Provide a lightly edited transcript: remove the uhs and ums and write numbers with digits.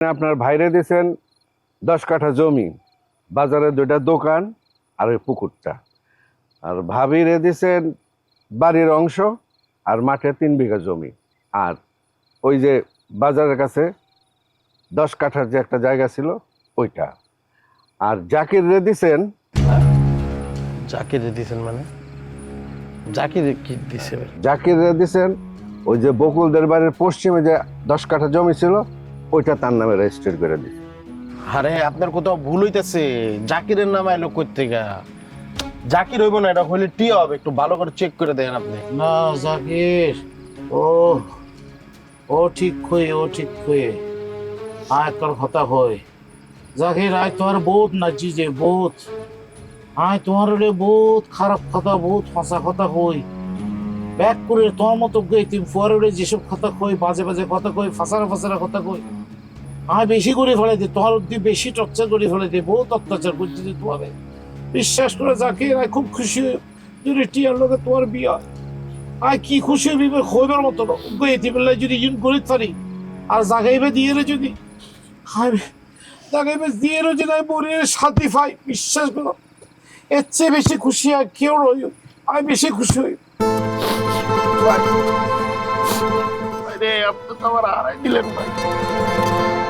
আপনার ভাইরে দিছেন 10 কাঠা জমি, বাজারে 2টা দোকান আর ওই পুকুরটা। আর ভাবিরে দিছেন বাড়ির অংশ আর মাঠে 3 বিঘা জমি। আর ওই যে বাজারের কাছে 10 কাঠার যে একটা জায়গা ছিল ওইটা। আর জাকিরে দিছেন, জাকিরে দিছেন মানে? জাকিরে কি দিছে ভাই? জাকিরে দিছেন ওই যে বকুলদের বাড়ির পশ্চিমে যে 10 কাঠা জমি ছিল ওইটা তার নামে রেজিস্টার করে দিছে। আরে আপনার কোথাও ভুল হইতেছে। জাকিরের নাম আইলো কই থেকে? জাকির হইব না, এটা হইলে টিয়া হবে। একটু ভালো করে চেক করে দেন আপনি। না জাকির, ও ও ঠিক হয়ে আয় তোর কথা হই। জাকির আয় তোমার বহুত নাচি যে বহুত, আয় তোমার হলে বহুত খারাপ কথা, বহুত ফাঁসা কথা হই। ব্যাক করে তোমার মতো গই তুমি ফুয়ারে যেসব কথা কই, বাজে বাজে কথা কই, ফাঁসারা কথা কই, আয় বেশি করে ফেলে দে, তোমার অব্দি বেশি টর্চার করে ফেলে দে, বহুত অত্যাচার করতে দে তোমার। বিশ্বাস করে জাকির আয় খুব খুশি হই যদি টিয়ার লোকে তোমার বিয়া। আয় কি খুশি হইবি হইবার মতো এতিবেলায় যদি ইউন করিত পারি। আর জাগাইবে দিয়ে যদি হায় জাগাইবে দিয়ে যদি নাই মরে শান্তি পাই, বিশ্বাস করো এর চেয়ে বেশি খুশি আর কেউ রই। আমি বেশি খুশি হই। আরে আপনি তো আমার হারাই দিলেন ভাই।